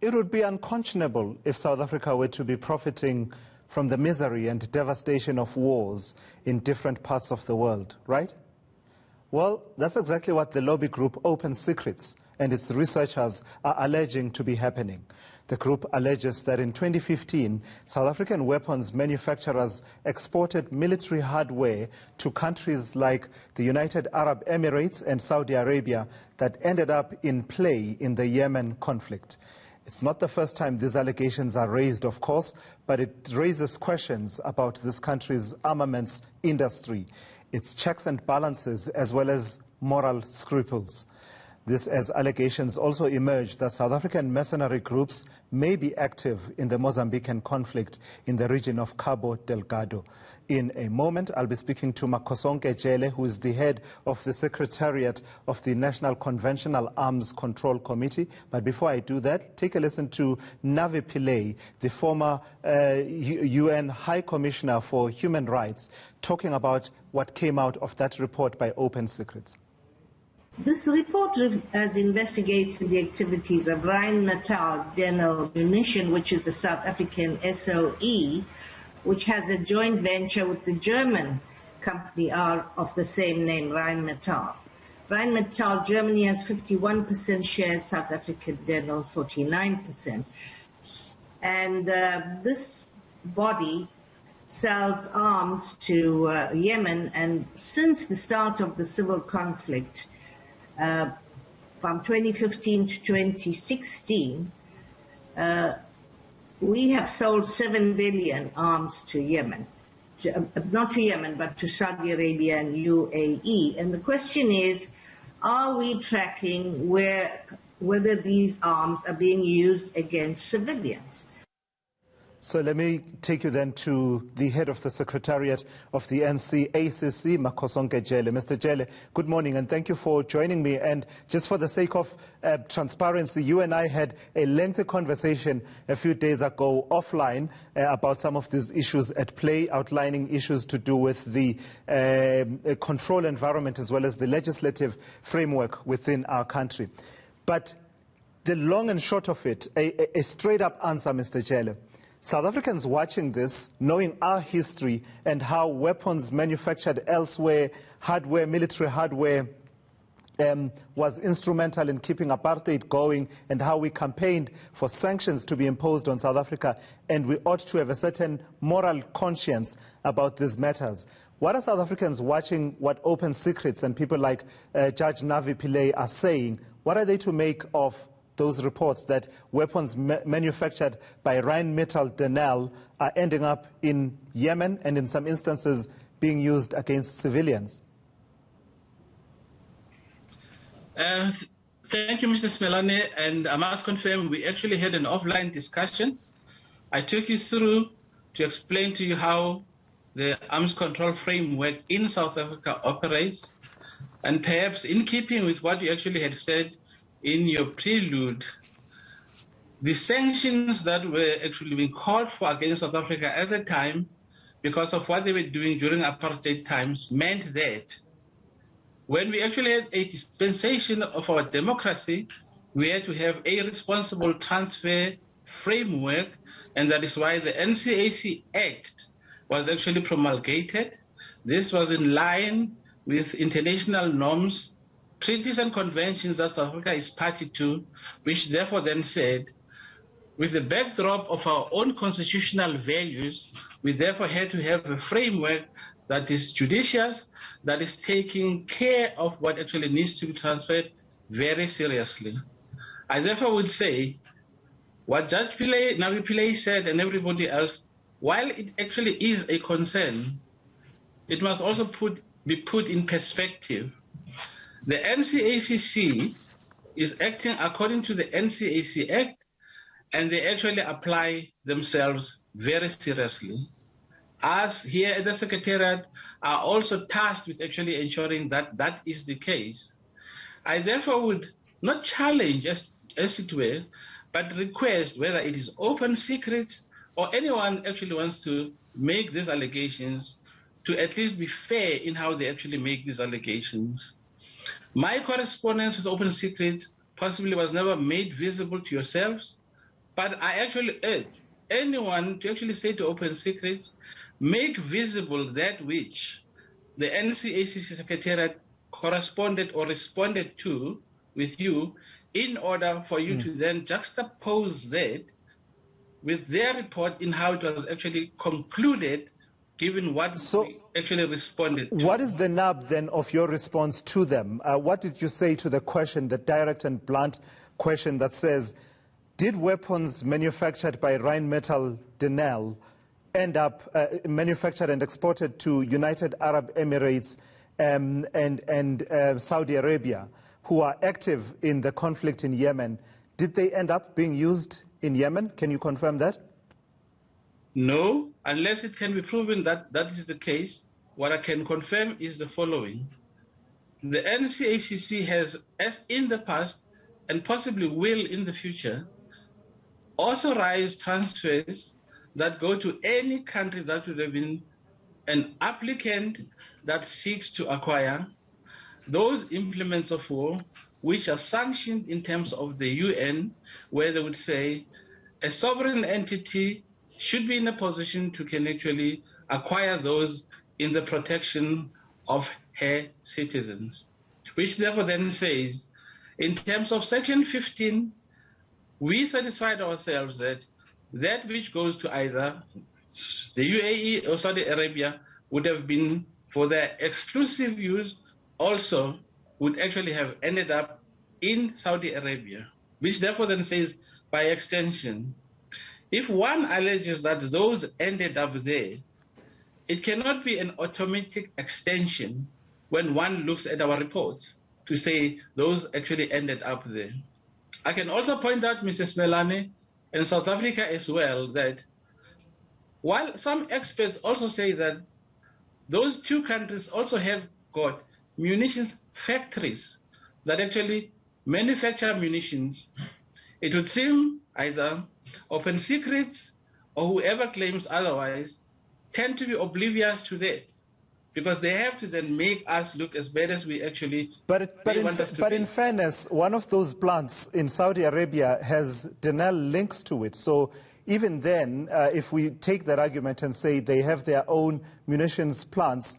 It would be unconscionable if South Africa were to be profiting from the misery and devastation of wars in different parts of the world, right? Well, that's exactly what the lobby group Open Secrets and its researchers are alleging to be happening. The group alleges that in 2015, South African weapons manufacturers exported military hardware to countries like the United Arab Emirates and Saudi Arabia that ended up in play in the Yemen conflict. It's not the first time these allegations are raised, of course, but it raises questions about this country's armaments industry, its checks and balances, as well as moral scruples. This as allegations also emerge that South African mercenary groups may be active in the Mozambican conflict in the region of Cabo Delgado. In a moment, I'll be speaking to Makhosonke Jele, who is the head of the Secretariat of the National Conventional Arms Control Committee. But before I do that, take a listen to Navi Pillay, the former UN High Commissioner for Human Rights, talking about what came out of that report by Open Secrets. This report has investigated the activities of Rheinmetall Denel Munition, which is a South African SOE, which has a joint venture with the German company of the same name, Rheinmetall. Rheinmetall Germany has 51% shares, South African Denel 49%. And this body sells arms to Yemen, and since the start of the civil conflict, from 2015 to 2016, we have sold 7 billion arms to Yemen, not to Yemen, but to Saudi Arabia and UAE. And the question is, are we tracking whether these arms are being used against civilians? So let me take you then to the head of the Secretariat of the eNCA, Makhosonke Jele. Mr. Jele, good morning and thank you for joining me. And just for the sake of transparency, you and I had a lengthy conversation a few days ago offline about some of these issues at play, outlining issues to do with the control environment as well as the legislative framework within our country. But the long and short of it, a straight-up answer, Mr. Jele. South Africans watching this, knowing our history and how weapons manufactured elsewhere, hardware, military hardware, was instrumental in keeping apartheid going, and how we campaigned for sanctions to be imposed on South Africa, and we ought to have a certain moral conscience about these matters. What are South Africans watching what Open Secrets and people like Judge Navi Pillay are saying? What are they to make of those reports that weapons manufactured by Rheinmetall Denel are ending up in Yemen and in some instances being used against civilians? Thank you, Mr. Simelane, and I must confirm we actually had an offline discussion. I took you through to explain to you how the arms control framework in South Africa operates, and perhaps in keeping with what you actually had said in your prelude, the sanctions that were actually being called for against South Africa at the time, because of what they were doing during apartheid times, meant that when we actually had a dispensation of our democracy, we had to have a responsible transfer framework, and that is why the NCAC Act was actually promulgated. This was in line with international norms, treaties and conventions that South Africa is party to, which therefore then said, with the backdrop of our own constitutional values, we therefore had to have a framework that is judicious, that is taking care of what actually needs to be transferred very seriously. I therefore would say, what Judge Pillay, Navi Pillay said, and everybody else, while it actually is a concern, it must also be put in perspective. The NCACC is acting according to the NCAC Act, and they actually apply themselves very seriously. Us here at the Secretariat are also tasked with actually ensuring that that is the case. I therefore would not challenge, as it were, but request whether it is Open Secrets or anyone actually wants to make these allegations to at least be fair in how they actually make these allegations. My correspondence with Open Secrets possibly was never made visible to yourselves, But I actually urge anyone to actually say to Open Secrets, make visible that which the NCACC Secretariat corresponded or responded to with you, in order for you to then juxtapose that with their report in how it was actually concluded, given what we actually responded to. What is the nub then of your response to them? What did you say to the question, the direct and blunt question that says, did weapons manufactured by Rheinmetall Denel end up manufactured and exported to United Arab Emirates and Saudi Arabia, who are active in the conflict in Yemen? Did they end up being used in Yemen? Can you confirm that? No, unless it can be proven that that is the case. What I can confirm is the following. The NCACC has, as in the past, and possibly will in the future, authorized transfers that go to any country that would have been an applicant that seeks to acquire those implements of war which are sanctioned in terms of the UN, where they would say a sovereign entity should be in a position to can actually acquire those in the protection of her citizens, which therefore then says, in terms of Section 15, we satisfied ourselves that that which goes to either the UAE or Saudi Arabia would have been for their exclusive use, also would actually have ended up in Saudi Arabia, which therefore then says, by extension, if one alleges that those ended up there, it cannot be an automatic extension when one looks at our reports to say those actually ended up there. I can also point out, Mrs. Simelane, in South Africa as well, that while some experts also say that those two countries also have got munitions factories that actually manufacture munitions, it would seem either Open Secrets or whoever claims otherwise tend to be oblivious to that, because they have to then make us look as bad as we actually want us to be. But in fairness, one of those plants in Saudi Arabia has Denel links to it. So even then, if we take that argument and say they have their own munitions plants,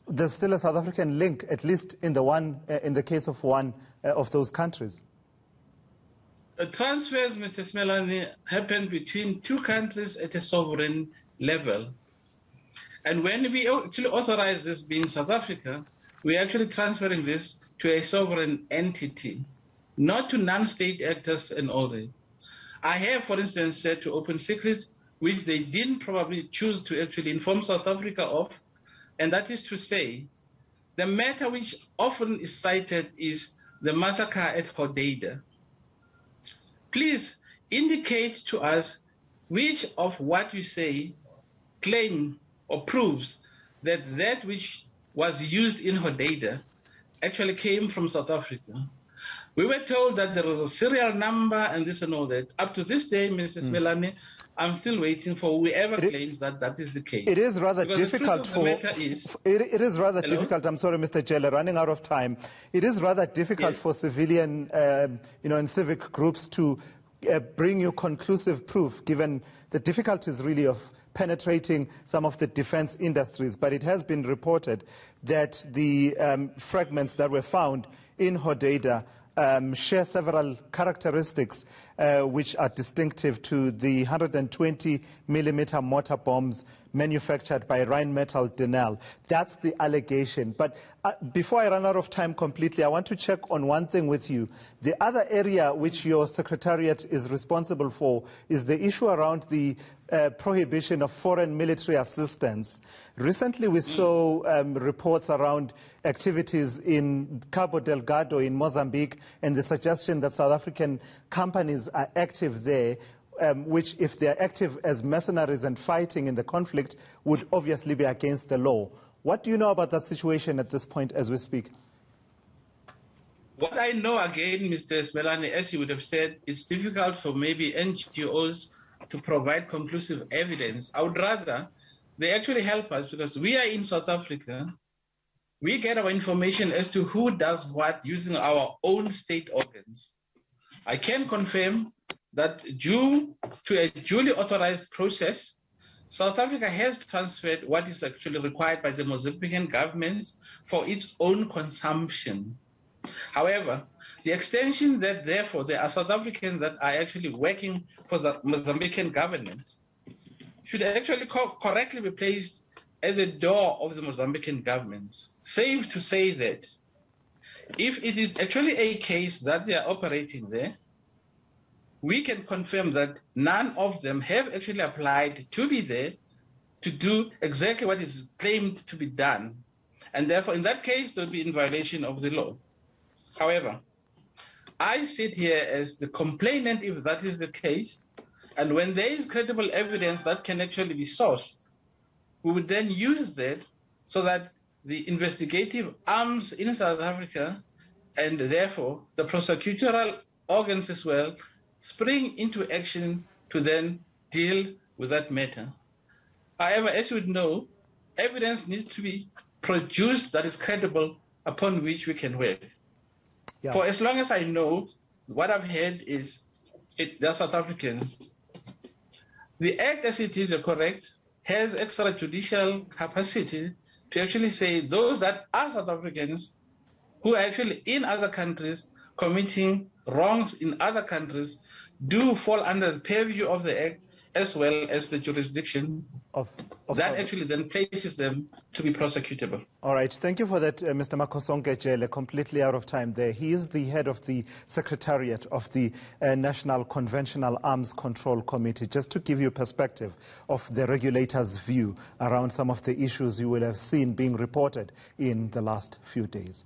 there's still a South African link, at least in the case of one of those countries. Transfers, Mr. Simelane, happen between two countries at a sovereign level. And when we actually authorize this being South Africa, we're actually transferring this to a sovereign entity, not to non-state actors and all that. I have, for instance, said to Open Secrets, which they didn't probably choose to actually inform South Africa of, and that is to say, the matter which often is cited is the massacre at Hodeida. Please indicate to us which of what you say claim or proves that that which was used in Hodeida actually came from South Africa. We were told that there was a serial number and this and all that. Up to this day, Mrs. Simelane, I'm still waiting for whoever claims that that is the case. It is rather difficult it is rather Hello? difficult. I'm sorry, Mr. Jele, running out of time. It is rather difficult for civilian, and civic groups to bring you conclusive proof, given the difficulties really of penetrating some of the defense industries. But it has been reported that the fragments that were found in Hodeida share several characteristics which are distinctive to the 120-millimeter mortar bombs manufactured by Rheinmetall Denel. That's the allegation. But before I run out of time completely, I want to check on one thing with you. The other area which your Secretariat is responsible for is the issue around the prohibition of foreign military assistance. Recently we saw reports around activities in Cabo Delgado in Mozambique and the suggestion that South African companies are active there, which, if they are active as mercenaries and fighting in the conflict, would obviously be against the law. What do you know about that situation at this point as we speak? What I know, again, Mr. Simelane, as you would have said, it's difficult for maybe NGOs to provide conclusive evidence. I would rather they actually help us, because we are in South Africa. We get our information as to who does what using our own state organs. I can confirm that due to a duly authorized process, South Africa has transferred what is actually required by the Mozambican government for its own consumption. However, the extension that therefore there are South Africans that are actually working for the Mozambican government should actually correctly be placed at the door of the Mozambican government. Safe to say that if it is actually a case that they are operating there, we can confirm that none of them have actually applied to be there to do exactly what is claimed to be done. And therefore, in that case, they'll be in violation of the law. However, I sit here as the complainant if that is the case, and when there is credible evidence that can actually be sourced, we would then use that so that the investigative arms in South Africa and therefore the prosecutorial organs as well spring into action to then deal with that matter. However, as you would know, evidence needs to be produced that is credible upon which we can work. Yeah. For as long as I know, what I've heard is they're South Africans. The act as it is, correct, has extrajudicial capacity to actually say those that are South Africans who are actually in other countries committing wrongs in other countries do fall under the purview of the act as well as the jurisdiction of that actually then places them to be prosecutable. All right. Thank you for that, Mr. Makhosonke Jele. Completely out of time there. He is the head of the Secretariat of the National Conventional Arms Control Committee. Just to give you perspective of the regulator's view around some of the issues you will have seen being reported in the last few days.